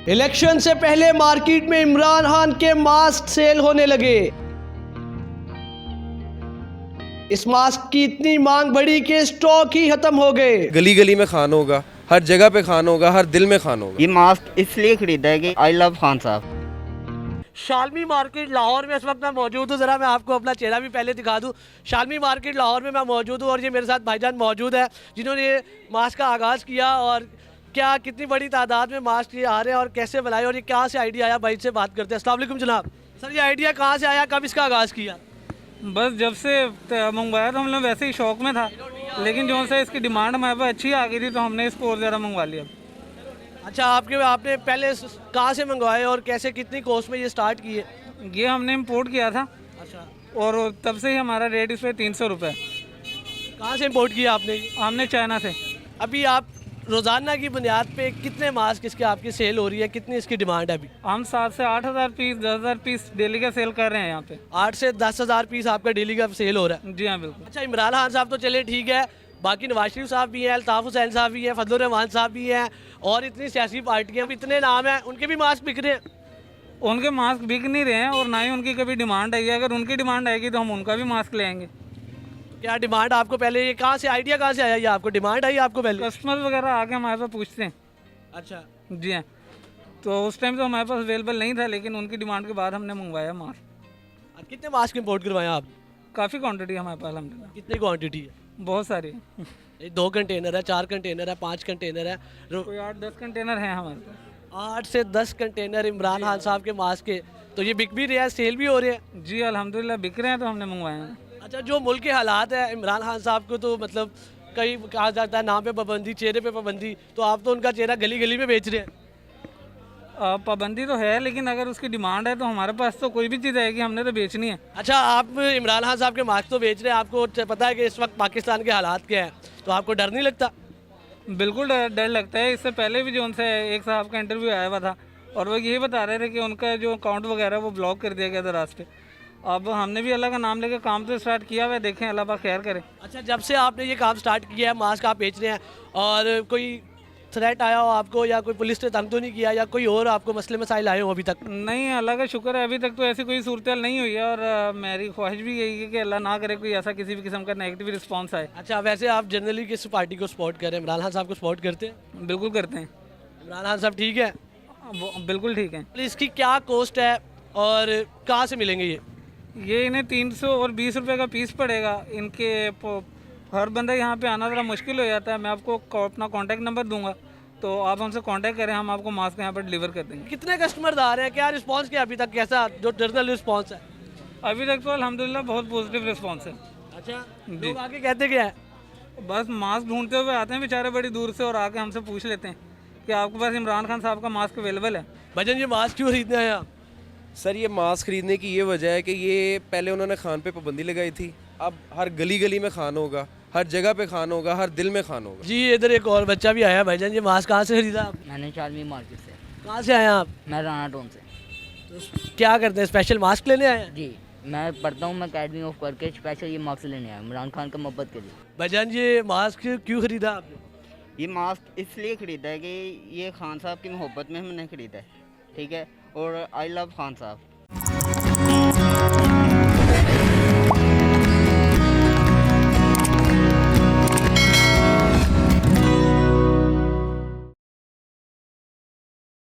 Election से पहले market में इमरान खान के मास्क सेल होने लगे। इस मास्क की इतनी मांग बढ़ी कि स्टॉक ही खत्म हो गए। गली गली में खान होगा, हर जगह पे खान होगा, हर दिल में खान होगा। ये मास्क इसलिए खरीदा है कि आई लव खान साहब। शालमी मार्केट लाहौर में इस वक्त मैं मौजूद हूँ। ज़रा मैं आपको अपना चेहरा भी पहले दिखा दूँ। शालमी मार्केट लाहौर में मैं मौजूद हूँ और ये मेरे साथ भाईजान मौजूद है जिन्होंने ये मास्क का आगाज़ किया। और क्या कितनी बड़ी तादाद में मास्क ये आ रहे हैं और कैसे बनाए और ये कहाँ से आइडिया आया, भाई से बात करते हैं। अस्सलाम वालेकुम जनाब। सर ये आइडिया कहाँ से आया, कब इसका आगाज़ किया? बस जब से मंगवाया तो हम लोग वैसे ही शौक में था, लेकिन जो से इसकी डिमांड हमारे पास अच्छी आ गई थी तो हमने इसको और ज़्यादा मंगवा लिया। अच्छा, आपने पहले कहाँ से मंगवाए और कैसे, कितनी कॉस्ट में ये स्टार्ट किए? ये हमने इम्पोर्ट किया था अच्छा, और तब से ही हमारा रेट इस पर 300 रुपये। कहाँ से इम्पोर्ट किया आपने? हमने चाइना से। अभी आप रोज़ाना की बुनियाद पे कितने मास्क इसके आपकी सेल हो रही है, कितनी इसकी डिमांड है अभी? हम 7 से 8 हज़ार पीस, 10 हज़ार पीस डेली का सेल कर रहे हैं यहाँ पे। 8 से 10 हज़ार पीस आपका डेली का सेल हो रहा है? जी हाँ, बिल्कुल। अच्छा, इमरान खान साहब तो चले ठीक है, बाकी नवाज शरीफ साहब भी हैं, अल्ताफ़ हुसैन साहब भी हैं, फजलुर रहमान साहब भी हैं और इतनी सियासी पार्टियाँ, इतने नाम हैं, उनके भी मास्क बिक रहे हैं। उनके मास्क बिक नहीं रहे हैं और ना ही उनकी कभी डिमांड आई है। अगर उनकी डिमांड आएगी तो हम उनका भी मास्क लेंगे। क्या डिमांड आपको पहले, ये कहाँ से आइडिया कहाँ से आया, ये आपको डिमांड आई आपको पहले? कस्टमर वगैरह आके हमारे पास पूछते हैं। अच्छा, जी हाँ, तो उस टाइम तो हमारे पास अवेलेबल नहीं था, लेकिन उनकी डिमांड के बाद हमने मंगवाया मास्क। अब कितने मास्क इम्पोर्ट करवाए आप? काफ़ी क्वांटिटी हमारे पास अलहमदिल्ला। कितनी क्वान्टिटी है? बहुत सारी। ये 2 कंटेनर है, 4 कंटेनर है, 5 कंटेनर है, कोई 8-10 कंटेनर हैं हमारे पास। 8 से 10 कंटेनर इमरान खान साहब के मास्क के। तो ये बिक भी रहे हैं, सेल भी हो रहे हैं? जी अल्हम्दुलिल्लाह बिक रहे हैं, तो हमने मंगवाए हैं। अच्छा, जो मुल्क के हालात है, इमरान खान साहब को तो मतलब कई कहा जाता है नाम पे पाबंदी, चेहरे पे पाबंदी, तो आप तो उनका चेहरा गली गली में बेच रहे हैं। पाबंदी तो है, लेकिन अगर उसकी डिमांड है तो हमारे पास तो कोई भी चीज़ आएगी, हमने तो बेचनी है। अच्छा, आप इमरान खान साहब के मास्क तो बेच रहे हैं, आपको पता है कि इस वक्त पाकिस्तान के हालात क्या हैं, तो आपको डर नहीं लगता? बिल्कुल डर लगता है। इससे पहले भी जो उनसे एक साहब का इंटरव्यू आया हुआ था और वो यही बता रहे थे कि उनका जो अकाउंट वगैरह वो ब्लॉक कर दिया गया था रास्ते। अब हमने भी अल्लाह का नाम लेकर काम तो स्टार्ट किया हुआ है, देखें अल्लाह पाक खैर करे। अच्छा, जब से आपने ये काम स्टार्ट किया है, मास्क आप बेच रहे हैं, और कोई थ्रेट आया हो आपको या कोई पुलिस ने तंग तो नहीं किया या कोई और आपको मसले मसाइल आए हो अभी तक? नहीं, अल्लाह का शुक्र है, अभी तक तो ऐसी कोई सूरत नहीं हुई है और मेरी ख्वाहिश भी यही है कि अल्लाह ना करे कोई ऐसा किसी भी किस्म का नेगेटिव रिस्पॉन्स आए। अच्छा, वैसे आप जनरली किस पार्टी को सपोर्ट करें? इमरान खान साहब को सपोर्ट करते हैं? बिल्कुल करते हैं। इमरान खान साहब ठीक है? वो बिल्कुल ठीक है। इसकी क्या कॉस्ट है और कहाँ से मिलेंगे ये इन्हें 300 और 20 रुपये का पीस पड़ेगा। इनके हर बंदा यहाँ पे आना ज़रा मुश्किल हो जाता है। मैं आपको अपना कॉन्टैक्ट नंबर दूंगा, तो आप हमसे कांटेक्ट करें, हम आपको मास्क यहाँ पर डिलीवर कर देंगे। कितने कस्टमर आ रहे हैं, क्या रिस्पांस क्या अभी तक, कैसा जो जनरल रिस्पांस है? अभी तक तो अल्हम्दुलिल्लाह बहुत पॉजिटिव रिस्पांस है। अच्छा, लोग आके कहते क्या है? बस मास्क ढूंढते हुए आते हैं बेचारे बड़ी दूर से और आके हमसे पूछ लेते हैं कि आपके पास इमरान खान साहब का मास्क अवेलेबल है। भजन, ये मास्क क्यों खरीदने आए आप? सर ये मास्क खरीदने की ये वजह है कि ये पहले उन्होंने खान पे पाबंदी लगाई थी, अब हर गली गली में खान होगा, हर जगह पे खान होगा, हर दिल में खान होगा। जी, इधर एक और बच्चा भी आया है। भाईजान, ये मास्क कहाँ से खरीदा आप? मैंने शालमी मार्केट से। कहाँ से आए हैं आप? मैं राना टाउन से। तो क्या करते हैं, स्पेशल मास्क लेने आए हैं? जी, मैं पढ़ता हूँ, मैं अकेडमी ऑफ करके स्पेशल ये मास्क लेने आया इमरान खान का मोहब्बत के लिए। भाईजान, ये मास्क क्यों खरीदा आपने? ये मास्क इसलिए ख़रीदा है कि ये खान साहब की मोहब्बत में हमने ख़रीदा है, ठीक है, और आई लव खान साहब।